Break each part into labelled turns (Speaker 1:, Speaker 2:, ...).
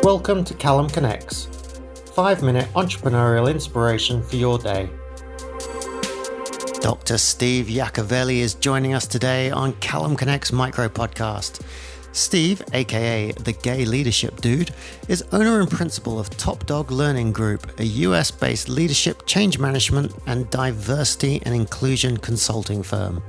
Speaker 1: Welcome to CallumConnects, 5-minute entrepreneurial inspiration for your day. Dr. Steve Yacovelli is joining us today on CallumConnects Micro-Podcast. Steve, a.k.a. the gay leadership dude, is owner and principal of TopDog Learning Group, a US-based leadership, change management, and diversity and inclusion consulting firm.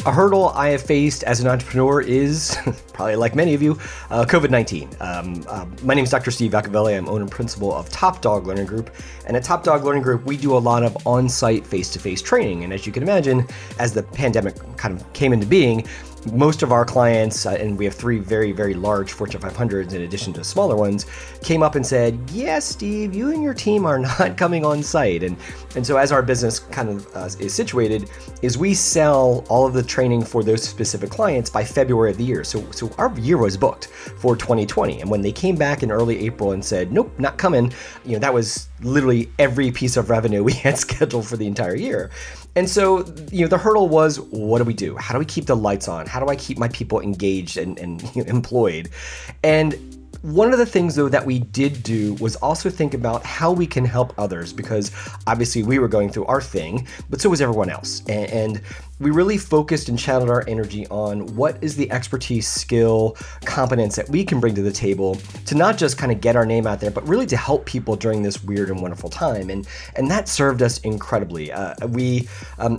Speaker 2: A hurdle I have faced as an entrepreneur is, probably like many of you, COVID-19. My name is Dr. Steve Yacovelli. I'm owner and principal of TopDog Learning Group. And at TopDog Learning Group, we do a lot of on-site face-to-face training. And as you can imagine, as the pandemic kind of came into being, most of our clients, and we have 3 very, very large Fortune 500s in addition to smaller ones, came up and said, yes, Steve, you and your team are not coming on site. And so as our business kind of is situated, is we sell all of the training for those specific clients by February of the year. So our year was booked for 2020. And when they came back in early April and said, nope, not coming, that was literally every piece of revenue we had scheduled for the entire year. And so, the hurdle was, what do we do? How do we keep the lights on? How do I keep my people engaged and employed? And one of the things, though, that we did do was also think about how we can help others, because obviously we were going through our thing, but so was everyone else. And we really focused and channeled our energy on what is the expertise, skill, competence that we can bring to the table to not just kind of get our name out there, but really to help people during this weird and wonderful time. And that served us incredibly. We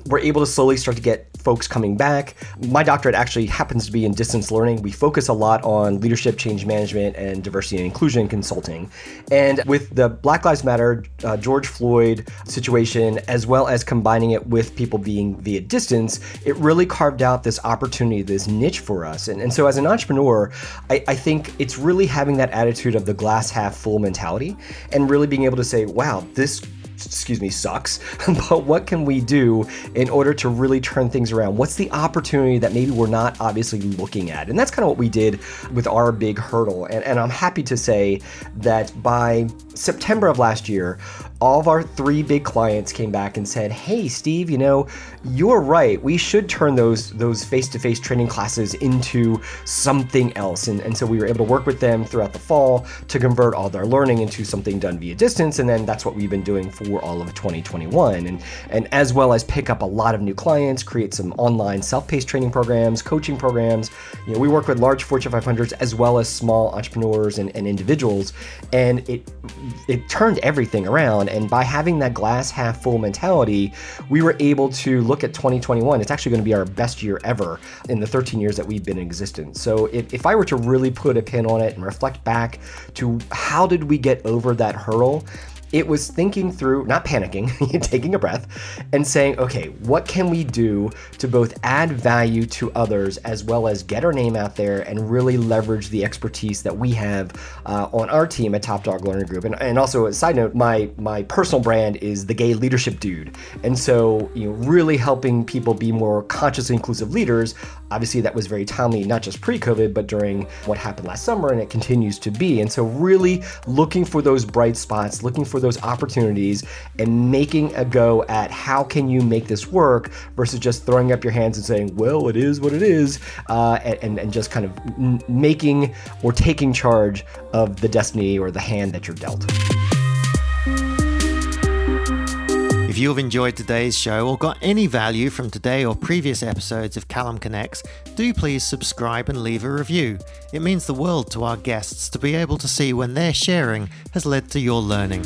Speaker 2: were able to slowly start to get folks coming back. My doctorate actually happens to be in distance learning. We focus a lot on leadership, change management, and diversity and inclusion consulting. And with the Black Lives Matter, George Floyd situation, as well as combining it with people being via distance, it really carved out this opportunity, this niche for us. And so as an entrepreneur, I think it's really having that attitude of the glass half full mentality and really being able to say, wow, this sucks, but what can we do in order to really turn things around? What's the opportunity that maybe we're not obviously looking at? And that's kind of what we did with our big hurdle. And I'm happy to say that by September of last year, all of our 3 big clients came back and said, hey, Steve, you're right. We should turn those face-to-face training classes into something else. And so we were able to work with them throughout the fall to convert all their learning into something done via distance. And then that's what we've been doing for all of 2021. And as well as pick up a lot of new clients, create some online self-paced training programs, coaching programs. We work with large Fortune 500s as well as small entrepreneurs and individuals. And it turned everything around. And by having that glass half full mentality, we were able to look at 2021. It's actually going to be our best year ever in the 13 years that we've been in existence. So if I were to really put a pin on it and reflect back to how did we get over that hurdle, it was thinking through, not panicking, taking a breath and saying, okay, what can we do to both add value to others as well as get our name out there and really leverage the expertise that we have on our team at TopDog Learning Group. And also, a side note, my personal brand is the gay leadership dude. And so, really helping people be more consciously inclusive leaders. Obviously, that was very timely, not just pre-COVID, but during what happened last summer, and it continues to be. And so really looking for those bright spots, looking for those opportunities and making a go at how can you make this work versus just throwing up your hands and saying, well, it is what it is, and just kind of making or taking charge of the destiny or the hand that you're dealt.
Speaker 1: If you have enjoyed today's show or got any value from today or previous episodes of CallumConnects, do please subscribe and leave a review. It means the world to our guests to be able to see when their sharing has led to your learning.